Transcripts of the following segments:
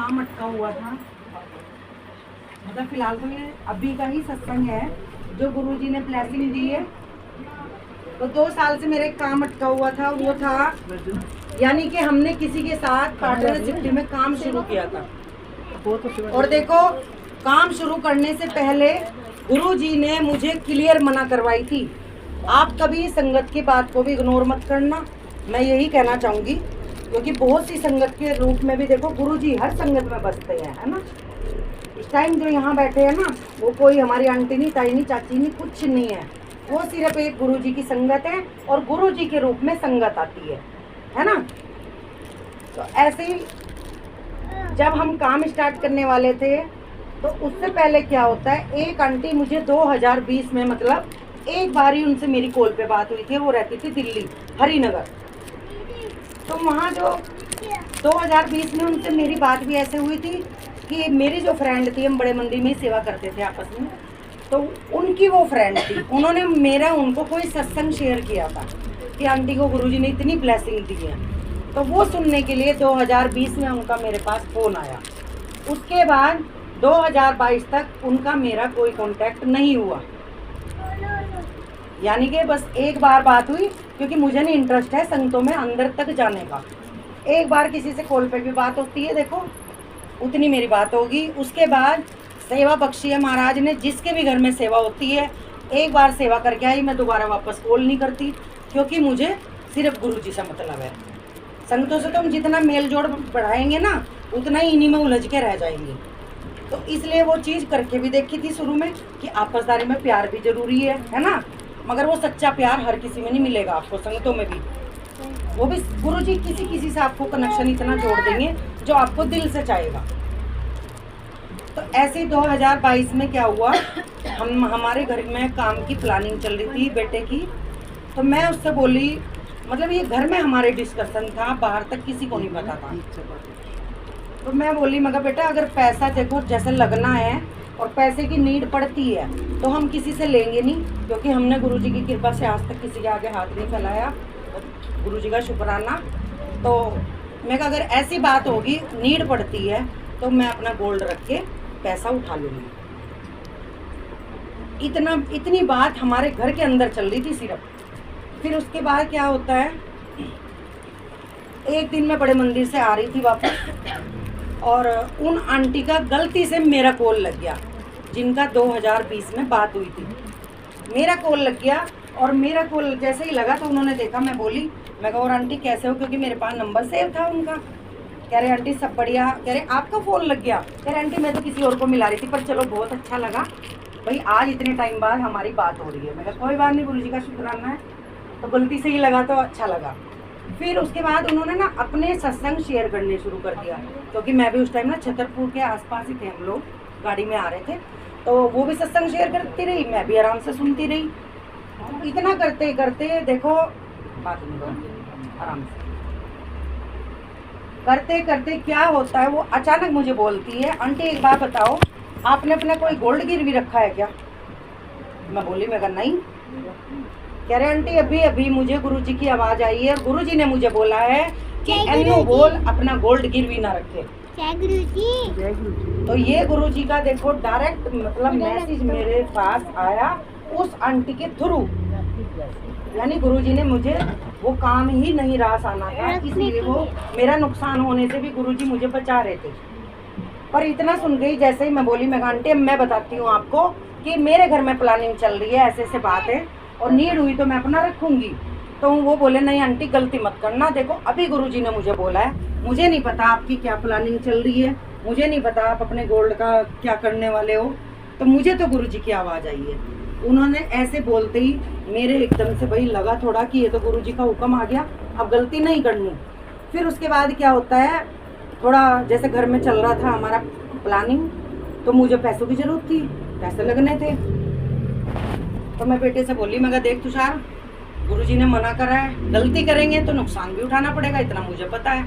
काम अटका हुआ था। मतलब फिलहाल तो ये अभी का ही सत्संग है जो गुरुजी ने ब्लेसिंग दी है। तो 2 साल से मेरे काम अटका हुआ था, वो था यानी कि हमने किसी के साथ पार्टनरशिप में काम शुरू किया था। और देखो, काम शुरू करने से पहले गुरुजी ने मुझे क्लियर मना करवाई थी, आप कभी संगत की बात को भी इग्नोर मत करना। मैं यही कहना चाहूँगी, क्योंकि बहुत सी संगत के रूप में भी देखो गुरुजी हर संगत में बसते हैं, है ना। इस टाइम जो यहाँ बैठे हैं ना, वो कोई हमारी आंटी नहीं, ताई नहीं, चाची नहीं, कुछ नहीं है। वो सिर्फ एक गुरुजी की संगत है और गुरुजी के रूप में संगत आती है ना। तो ऐसे ही जब हम काम स्टार्ट करने वाले थे तो उससे पहले क्या होता है, एक आंटी मुझे 2020 में, मतलब एक बार ही उनसे मेरी कॉल पे बात हुई थी। वो रहती थी दिल्ली हरिनगर। तो वहाँ जो 2020 में उनसे मेरी बात भी ऐसे हुई थी कि मेरी जो फ्रेंड थी, हम बड़े मंदिर में ही सेवा करते थे आपस में, तो उनकी वो फ्रेंड थी, उन्होंने उनको कोई सत्संग शेयर किया था कि आंटी को गुरुजी ने इतनी ब्लेसिंग दी है। तो वो सुनने के लिए 2020 में उनका मेरे पास फ़ोन आया। उसके बाद 2022 तक उनका मेरा कोई कांटेक्ट नहीं हुआ, यानी कि बस एक बार बात हुई, क्योंकि मुझे नहीं इंटरेस्ट है संगतों में अंदर तक जाने का। एक बार किसी से कॉल पे भी बात होती है, देखो उतनी मेरी बात होगी। उसके बाद सेवा बख्शी है महाराज ने, जिसके भी घर में सेवा होती है, एक बार सेवा करके आई, मैं दोबारा वापस कॉल नहीं करती, क्योंकि मुझे सिर्फ गुरुजी से मतलब है। संगतों से तो हम जितना मेल जोड़ बढ़ाएंगे ना, उतना ही इन्हीं में उलझ के रह जाएंगे। तो इसलिए वो चीज़ करके भी देखी थी शुरू में कि आपसदारी में प्यार भी जरूरी है ना। मगर वो सच्चा प्यार हर किसी में नहीं मिलेगा आपको, संगतों में भी वो भी गुरुजी किसी से आपको कनेक्शन इतना जोड़ देंगे जो आपको दिल से चाहेगा। तो ऐसे 2022 में क्या हुआ, हमारे घर में काम की प्लानिंग चल रही थी बेटे की। तो मैं उससे बोली, मतलब ये घर में हमारे डिस्कशन था, बाहर तक किसी को नहीं पता था। तो मैं बोली, मगर बेटा अगर पैसा देखो जैसे लगना है और पैसे की नीड पड़ती है तो हम किसी से लेंगे नहीं, क्योंकि हमने गुरुजी की कृपा से आज तक किसी के आगे हाथ नहीं फैलाया, गुरुजी का शुक्राना। तो मैं कहा अगर ऐसी बात होगी, नीड पड़ती है, तो मैं अपना गोल्ड रख के पैसा उठा लूँगी। इतनी बात हमारे घर के अंदर चल रही थी सिर्फ। फिर उसके बाद क्या होता है, एक दिन मैं बड़े मंदिर से आ रही थी वापस, और उन आंटी का गलती से मेरा कॉल लग गया, जिनका 2020 में बात हुई थी। मेरा कॉल लग गया, और मेरा कॉल जैसे ही लगा तो उन्होंने देखा, मैं बोली, मैं कहा और आंटी कैसे हो, क्योंकि मेरे पास नंबर सेव था उनका। कह रहे आंटी सब बढ़िया। कह रहे आपका फ़ोन लग गया। कह रहे आंटी मैं तो किसी और को मिला रही थी, पर चलो बहुत अच्छा लगा भाई, आज इतने टाइम बाद हमारी बात हो रही है। मैं कहा कोई बात नहीं, गुरुजी का शुक्राना है, तो गलती से ही लगा तो अच्छा लगा। फिर उसके बाद उन्होंने ना अपने सत्संग शेयर करने शुरू कर दिया, क्योंकि मैं भी उस टाइम ना छतरपुर के आसपास ही थे, हम लोग गाड़ी में आ रहे थे। तो वो भी सत्संग शेयर करती रही, मैं भी आराम से सुनती रही। इतना करते करते देखो, बात नहीं आराम से करते करते क्या होता है, वो अचानक मुझे बोलती है, आंटी एक बात बताओ, आपने अपना कोई गोल्ड गिरवी रखा है क्या। मैं बोली, मैं कहा नहीं। कह रहे आंटी अभी अभी मुझे गुरुजी की आवाज़ आई है, गुरुजी ने मुझे बोला है कि एनु बोल अपना गोल्ड गिरवी ना रखे। तो ये गुरुजी का देखो डायरेक्ट मतलब मैसेज मेरे पास आया उस आंटी के थ्रू, यानी गुरुजी ने मुझे वो काम ही नहीं रास आना था, इसलिए वो मेरा नुकसान होने से भी गुरुजी मुझे बचा रहे थे। पर इतना सुन गई, जैसे ही मैं बोली, मैं आंटी मैं बताती हूँ आपको कि मेरे घर में प्लानिंग चल रही है, ऐसे ऐसे बात है, और नीड हुई तो मैं अपना रखूँगी। तो वो बोले नहीं आंटी गलती मत करना, देखो अभी गुरुजी ने मुझे बोला है, मुझे नहीं पता आपकी क्या प्लानिंग चल रही है, मुझे नहीं पता आप अपने गोल्ड का क्या करने वाले हो, तो मुझे तो गुरुजी की आवाज़ आई है। उन्होंने ऐसे बोलते ही मेरे एकदम से भाई लगा थोड़ा कि ये तो गुरुजी का हुक्म आ गया, अब गलती नहीं करनी। फिर उसके बाद क्या होता है, थोड़ा जैसे घर में चल रहा था हमारा प्लानिंग, तो मुझे पैसों की ज़रूरत थी, पैसे लगने थे। तो मैं बेटे से बोली, मैं कहा देख तुषार, गुरुजी ने मना करा है, गलती करेंगे तो नुकसान भी उठाना पड़ेगा, इतना मुझे पता है।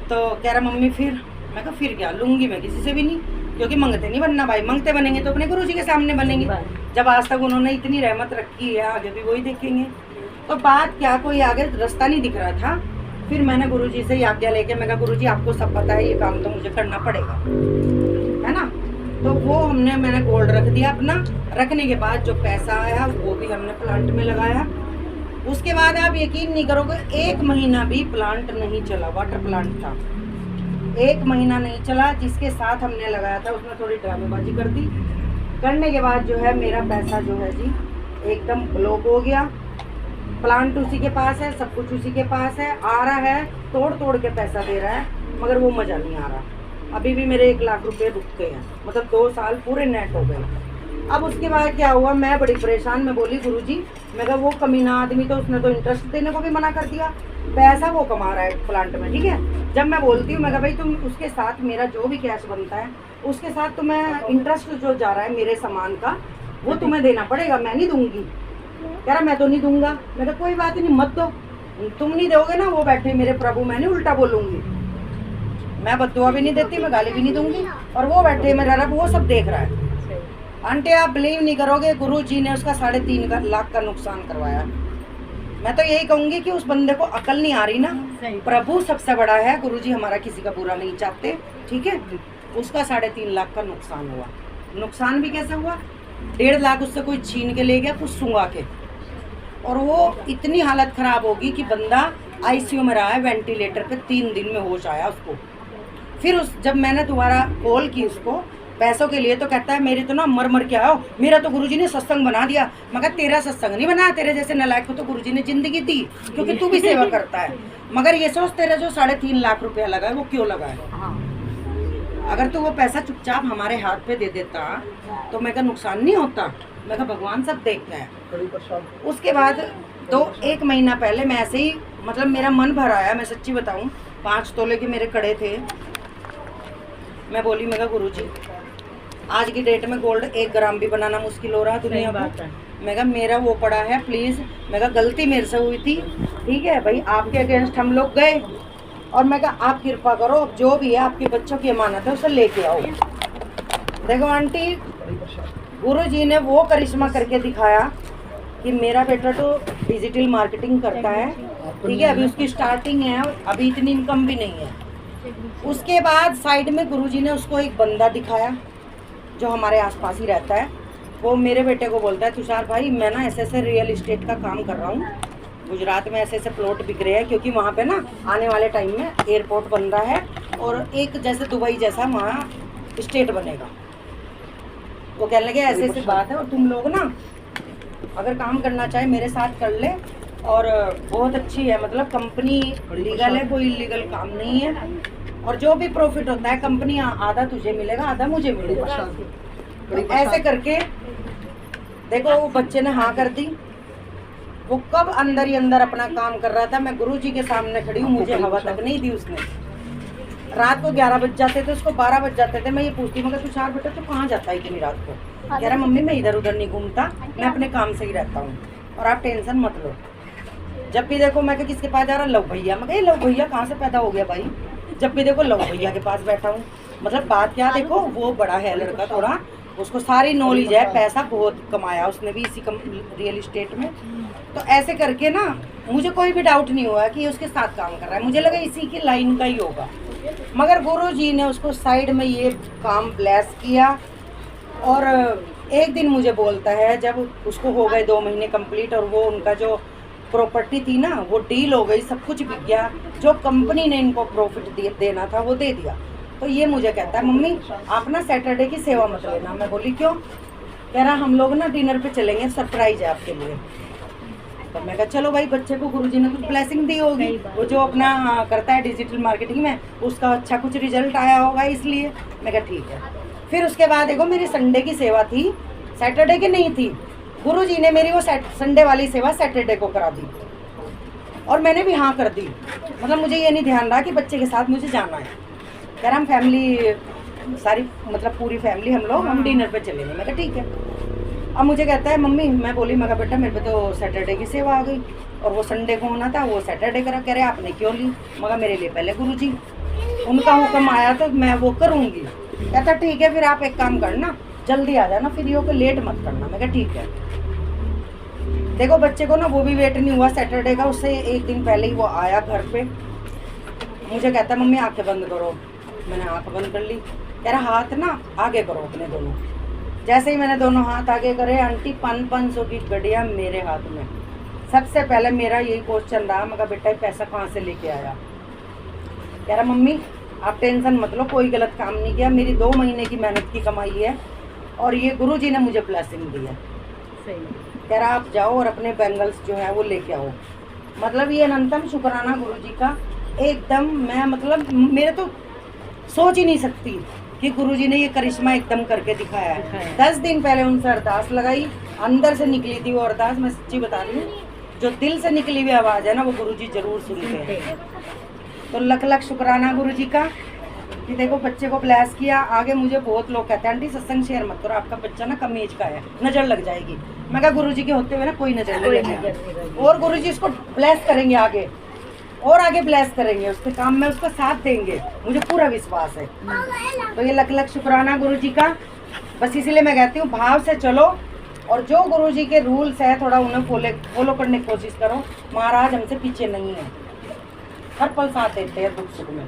तो कह रहा मम्मी फिर, मैं कहा फिर क्या, लूँगी मैं किसी से भी नहीं, क्योंकि मंगते नहीं बनना भाई, मंगते बनेंगे तो अपने गुरुजी के सामने बनेंगे। जब आज तक उन्होंने इतनी रहमत रखी है, आगे भी वही देखेंगे। तो बात क्या, कोई आगे रास्ता नहीं दिख रहा था, फिर मैंने गुरुजी से आज्ञा लेके मैं कहा गुरुजी आपको सब पता है, ये काम तो मुझे करना पड़ेगा, है ना। तो वो मैंने गोल्ड रख दिया अपना। रखने के बाद जो पैसा आया वो भी हमने प्लांट में लगाया। उसके बाद आप यकीन नहीं करोगे, 1 महीना भी प्लांट नहीं चला, वाटर प्लांट था, 1 महीना नहीं चला। जिसके साथ हमने लगाया था उसने थोड़ी ड्रामेबाजी कर दी। करने के बाद जो है मेरा पैसा जो है जी एकदम ब्लॉक हो गया। प्लांट उसी के पास है, सब कुछ उसी के पास है, आ रहा है, तोड़ तोड़ के पैसा दे रहा है, मगर वो मज़ा नहीं आ रहा। अभी भी मेरे 1 लाख रुपए रुकते हैं, मतलब 2 साल पूरे नेट हो गए। अब उसके बाद क्या हुआ, मैं बड़ी परेशान, मैं बोली गुरुजी, मैं कहा वो कमीना आदमी तो उसने तो इंटरेस्ट देने को भी मना कर दिया, पैसा वो कमा रहा है प्लांट में, ठीक है। जब मैं बोलती हूँ मैं कहा भाई तुम उसके साथ मेरा जो भी कैश बनता है उसके साथ तुम्हें इंटरेस्ट जो जा रहा है मेरे सामान का वो तुम्हें देना पड़ेगा, मैं नहीं दूंगी। कह रहा मैं तो नहीं दूंगा। मैं कहा कोई बात नहीं, मत दो, तुम नहीं दोगे ना, वो बैठे मेरे प्रभु, मैं नहीं उल्टा बोलूंगी, मैं बद्दुआ भी नहीं देती, मैं गाली भी नहीं दूंगी, और वो बैठे मेरा रब वो सब देख रहा है। आंटी आप बिलीव नहीं करोगे, गुरुजी ने उसका 3.5 लाख का नुकसान करवाया। मैं तो यही कहूंगी कि उस बंदे को अकल नहीं आ रही ना, प्रभु सबसे बड़ा है, गुरुजी हमारा किसी का बुरा नहीं चाहते, ठीक है। उसका 3.5 लाख का नुकसान हुआ। नुकसान भी कैसे हुआ, 1.5 लाख उससे कोई छीन के ले गया, कुछ सूंघा के, और वो इतनी हालत खराब होगी कि बंदा आईसीयू में रहा है, वेंटिलेटर पे 3 दिन में होश आया उसको। फिर जब मैंने दोबारा कॉल की उसको पैसों के लिए, तो कहता है मेरी तो ना मर मर के आओ, मेरा तो गुरुजी ने सत्संग बना दिया। मगर तेरा सत्संग नहीं बना, तेरे जैसे नालायक को तो गुरुजी ने जिंदगी दी, क्योंकि तू भी सेवा करता है। मगर ये सोच तेरा जो 3.5 लाख रुपया लगा है वो क्यों लगा है। अगर तू वो पैसा चुपचाप हमारे हाथ पे दे देता तो मैं का नुकसान नहीं होता। मैं कहा भगवान सब देखता है। उसके बाद 1 महीना पहले मैं ऐसे ही, मतलब मेरा मन भर आया, मैं सच्ची बताऊं, 5 तोले के मेरे कड़े थे। मैं बोली मैं कहा गुरुजी आज की डेट में गोल्ड 1 ग्राम भी बनाना मुश्किल हो रहा दुनिया में। मैं कहा मेरा वो पड़ा है, प्लीज़, मैं कहा गलती मेरे से हुई थी, ठीक है भाई, आपके अगेंस्ट हम लोग गए, और मैं कहा आप कृपा करो, अब जो भी है आपके बच्चों की अमानत है उसे लेके आओ। देखो आंटी, गुरुजी ने वो करिश्मा करके दिखाया कि मेरा बेटा तो डिजिटल मार्केटिंग करता है, ठीक है, अभी उसकी स्टार्टिंग है, अभी इतनी इनकम भी नहीं है। उसके बाद साइड में गुरुजी ने उसको एक बंदा दिखाया जो हमारे आसपास ही रहता है। वो मेरे बेटे को बोलता है तुषार भाई मैं ना ऐसे रियल इस्टेट का काम कर रहा हूँ, गुजरात में ऐसे प्लॉट बिक रहे हैं, क्योंकि वहाँ पे ना आने वाले टाइम में एयरपोर्ट बन रहा है और एक जैसे दुबई जैसा वहाँ स्टेट बनेगा। वो कहने लगे ऐसे ऐसे बात है, और तुम लोग ना अगर काम करना चाहे मेरे साथ कर ले, और बहुत अच्छी है, मतलब कंपनी लीगल है, कोई इलीगल काम नहीं है, और जो भी प्रॉफिट होता है कंपनी आधा तुझे मिलेगा आधा मुझे मिलेगा। तो ऐसे करके देखो वो बच्चे ने हाँ कर दी। वो कब अंदर ही अंदर अपना काम कर रहा था, मैं गुरुजी के सामने खड़ी हूँ, मुझे हवा तक नहीं दी उसने। रात को 11 बज जाते थे, उसको 12 बज जाते थे। मैं ये पूछती मगर तुषार बेटा तू कहाँ जाता है इतनी रात को? कह रहा मम्मी मैं इधर उधर नहीं घूमता, मैं अपने काम से ही रहता हूँ और आप टेंशन मत लो। जब भी देखो मैं किसके पास जा रहा, लव भैया। मैं कहा लव भैया कहाँ से पैदा हो गया भाई? जब भी देखो लव भैया के पास बैठा हूँ। मतलब बात क्या, देखो वो बड़ा है लड़का थोड़ा, उसको सारी नॉलेज है, पैसा बहुत कमाया उसने भी इसी रियल इस्टेट में। तो ऐसे करके ना मुझे कोई भी डाउट नहीं हुआ कि उसके साथ काम कर रहा है, मुझे लगा इसी की लाइन का ही होगा। मगर गुरुजी ने उसको साइड में ये काम ब्लेस किया। और एक दिन मुझे बोलता है, जब उसको हो गए 2 महीने कंप्लीट और वो उनका जो प्रॉपर्टी थी ना वो डील हो गई, सब कुछ बिक गया, जो कंपनी ने इनको प्रॉफिट देना था वो दे दिया। तो ये मुझे कहता है मम्मी आप ना सैटरडे की सेवा मत लेना। मैं बोली क्यों? कह रहा हम लोग ना डिनर पे चलेंगे, सरप्राइज है आपके लिए। तो मैं कहा चलो भाई, बच्चे को गुरुजी ने कुछ ब्लेसिंग दी होगी, वो जो अपना करता है डिजिटल मार्केटिंग में उसका अच्छा कुछ रिजल्ट आया होगा इसलिए। मैं कहा ठीक है। फिर उसके बाद देखो मेरी संडे की सेवा थी, सैटरडे की नहीं थी। गुरुजी ने मेरी वो संडे वाली सेवा सैटरडे को करा दी और मैंने भी हाँ कर दी। मतलब मुझे ये नहीं ध्यान रहा कि बच्चे के साथ मुझे जाना है। कह रहा हम फैमिली सारी, मतलब पूरी फैमिली हम डिनर पे चलेंगे। मैं कहा ठीक है। अब मुझे कहता है मम्मी, मैं बोली मैं कहा बेटा मेरे पे तो सैटरडे की सेवा आ गई और वो संडे को होना था, वो सैटरडे करा। कह रहे आपने क्यों ली? मगर मेरे लिए पहले गुरुजी उनका हुक्म आया तो मैं वो करूँगी। कहता ठीक है, फिर आप एक काम करना जल्दी आ जाना, फिर ये लेट मत करना। मैं कहा ठीक है। देखो बच्चे को ना वो भी वेट नहीं हुआ सैटरडे का, उससे एक दिन पहले ही वो आया घर पे। मुझे कहता है मम्मी आंखें बंद करो, मैंने आंख बंद कर ली। कह रहा हाथ ना आगे करो अपने दोनों। जैसे ही मैंने दोनों हाथ आगे करे, आंटी 500 की गड्डियाँ मेरे हाथ में। सबसे पहले मेरा यही क्वेश्चन रहा, मगर बेटा ये पैसा कहाँ से लेके आया। कह रहा मम्मी आप टेंशन मत लो, कोई गलत काम नहीं किया, मेरी 2 महीने की मेहनत की कमाई है और ये गुरुजी ने मुझे ब्लेसिंग दी है। कह रहा आप जाओ और अपने बैंगल्स जो है वो लेके आओ। मतलब ये अनंतम शुक्राना गुरुजी का एकदम। मैं मतलब मेरे तो सोच ही नहीं सकती कि गुरुजी ने ये करिश्मा एकदम करके दिखाया है। 10 दिन पहले उनसे अरदास लगाई, अंदर से निकली थी वो अरदास। मैं सच्ची बता रही हूँ, जो दिल से निकली हुई आवाज़ है ना वो गुरुजी जरूर सुनते हैं। तो लख लख शुक्राना गुरुजी का कि देखो बच्चे को ब्लेस किया। आगे मुझे बहुत लोग कहते हैं आंटी सत्संग शेयर मत करो, आपका बच्चा ना कम एज का है, नज़र लग जाएगी। मैं कहा गुरुजी के होते हुए ना कोई नज़र नहीं लगेगी, और गुरुजी इसको ब्लेस करेंगे आगे और आगे ब्लेस करेंगे, उसके काम में उसका साथ देंगे, मुझे पूरा विश्वास है। तो ये लख लख शुक्राना गुरुजी का। बस इसीलिए मैं कहती हूँ भाव से चलो, और जो गुरुजी के रूल्स है थोड़ा उन्हें फॉलो करने की कोशिश करो। महाराज हमसे पीछे नहीं है, हर पल साथ देते हैं दुख सुख में।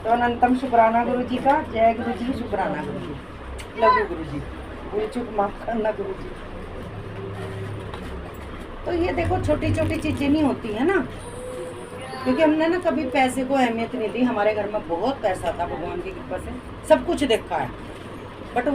तो अनंतम शुक्राना गुरुजी का। जय गुरुजी, शुक्राना गुरुजी, लव यू गुरुजी, भूल चूक माफ करना गुरुजी। तो ये देखो छोटी छोटी चीजें नहीं होती है ना, क्योंकि हमने ना कभी पैसे को अहमियत नहीं दी। हमारे घर में बहुत पैसा था, भगवान की कृपा से सब कुछ देखा है।